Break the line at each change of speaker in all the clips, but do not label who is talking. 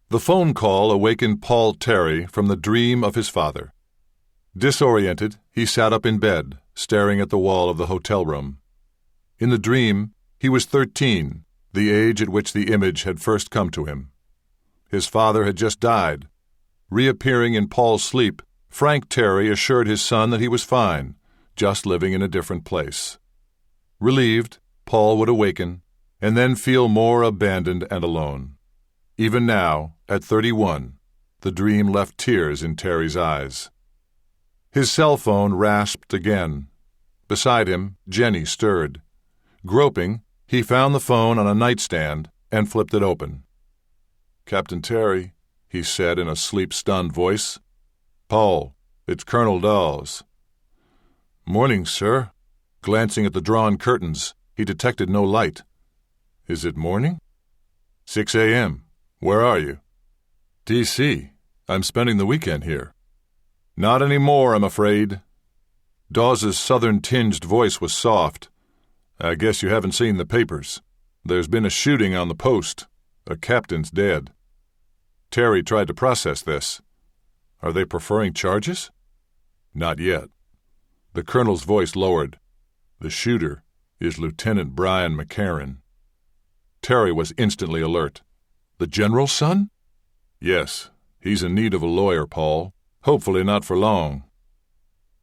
The phone call awakened Paul Terry from the dream of his father. Disoriented, he sat up in bed, staring at the wall of the hotel room. In the dream, he was 13, the age at which the image had first come to him. His father had just died. Reappearing in Paul's sleep, Frank Terry assured his son that he was fine, just living in a different place. Relieved, Paul would awaken, and then feel more abandoned and alone. Even now, at 31, the dream left tears in Terry's eyes. His cell phone rasped again. Beside him, Jenny stirred. Groping, he found the phone on a nightstand and flipped it open. "Captain Terry," he said in a sleep-stunned voice. "Paul, it's Colonel Dawes." "Morning, sir." Glancing at the drawn curtains, he detected no light. "Is it morning?" 6 a.m. Where are you?" "D.C. I'm spending the weekend here." "Not anymore, I'm afraid." Dawes's southern-tinged voice was soft. "I guess you haven't seen the papers. There's been a shooting on the post. A captain's dead." Terry tried to process this. "Are they preferring charges?" "Not yet." The colonel's voice lowered. "The shooter is Lieutenant Brian McCarran." Terry was instantly alert. "The general's son?" "Yes. He's in need of a lawyer, Paul. Hopefully not for long."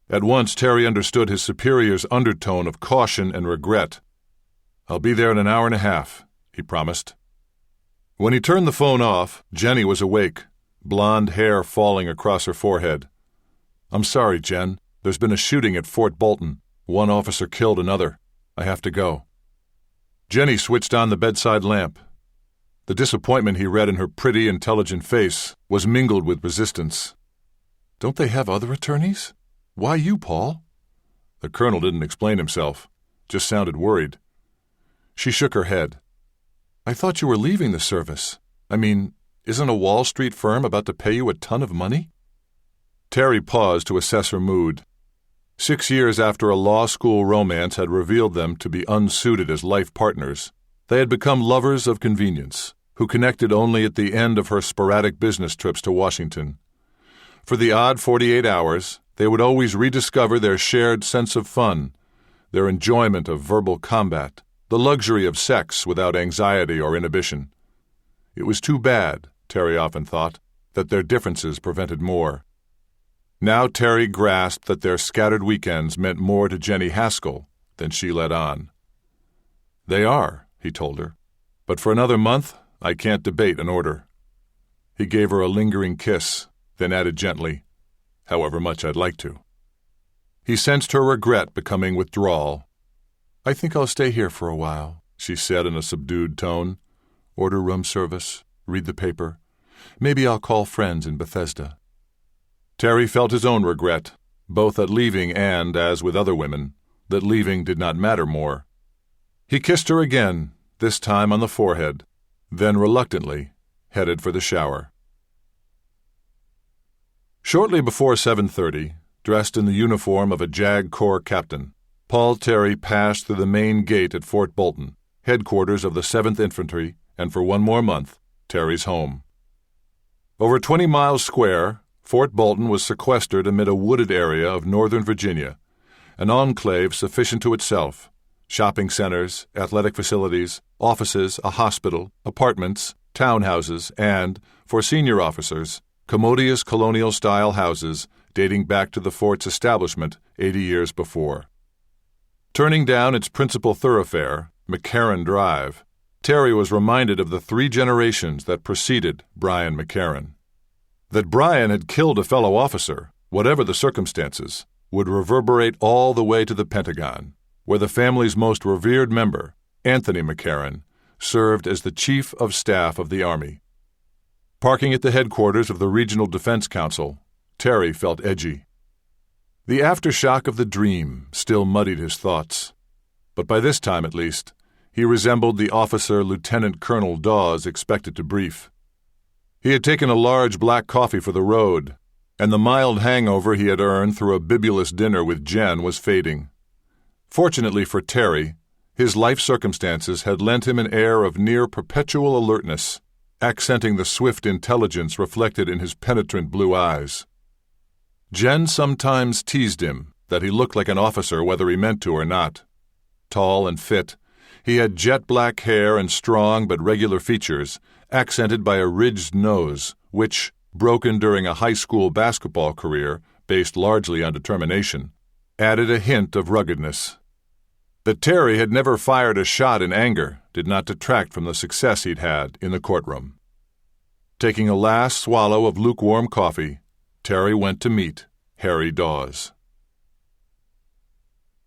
At once Terry understood his superior's undertone of caution and regret. "I'll be there in an hour and a half," he promised. When he turned the phone off, Jenny was awake, blonde hair falling across her forehead. "I'm sorry, Jen. There's been a shooting at Fort Bolton. One officer killed another. I have to go." Jenny switched on the bedside lamp. The disappointment he read in her pretty, intelligent face was mingled with resistance. "Don't they have other attorneys? Why you, Paul?" The colonel didn't explain himself, just sounded worried. She shook her head. "I thought you were leaving the service. I mean, isn't a Wall Street firm about to pay you a ton of money?" Terry paused to assess her mood. 6 years after a law school romance had revealed them to be unsuited as life partners, they had become lovers of convenience, who connected only at the end of her sporadic business trips to Washington. For the odd 48 hours, they would always rediscover their shared sense of fun, their enjoyment of verbal combat, the luxury of sex without anxiety or inhibition. It was too bad, Terry often thought, that their differences prevented more. Now Terry grasped that their scattered weekends meant more to Jenny Haskell than she let on. "They are," he told her, "but for another month I can't debate an order." He gave her a lingering kiss, then added gently, "However much I'd like to." He sensed her regret becoming withdrawal. "I think I'll stay here for a while," she said in a subdued tone. "Order room service, read the paper. Maybe I'll call friends in Bethesda." Terry felt his own regret, both at leaving and, as with other women, that leaving did not matter more. He kissed her again, this time on the forehead, then reluctantly headed for the shower. Shortly before 7:30, dressed in the uniform of a JAG Corps captain, Paul Terry passed through the main gate at Fort Bolton, headquarters of the 7th Infantry, and for one more month, Terry's home. Over 20 miles square, Fort Bolton was sequestered amid a wooded area of northern Virginia, an enclave sufficient to itself: shopping centers, athletic facilities, offices, a hospital, apartments, townhouses, and, for senior officers, commodious colonial-style houses dating back to the fort's establishment 80 years before. Turning down its principal thoroughfare, McCarran Drive, Terry was reminded of the 3 generations that preceded Brian McCarran. That Brian had killed a fellow officer, whatever the circumstances, would reverberate all the way to the Pentagon, where the family's most revered member, Anthony McCarran, served as the Chief of Staff of the Army. Parking at the headquarters of the Regional Defense Council, Terry felt edgy. The aftershock of the dream still muddied his thoughts, but by this time, at least, he resembled the officer Lieutenant Colonel Dawes expected to brief. He had taken a large black coffee for the road, and the mild hangover he had earned through a bibulous dinner with Jen was fading. Fortunately for Terry, his life circumstances had lent him an air of near-perpetual alertness, accenting the swift intelligence reflected in his penetrant blue eyes. Jen sometimes teased him that he looked like an officer whether he meant to or not. Tall and fit, he had jet-black hair and strong but regular features, accented by a ridged nose, which, broken during a high school basketball career based largely on determination, added a hint of ruggedness. That Terry had never fired a shot in anger did not detract from the success he'd had in the courtroom. Taking a last swallow of lukewarm coffee, Terry went to meet Harry Dawes.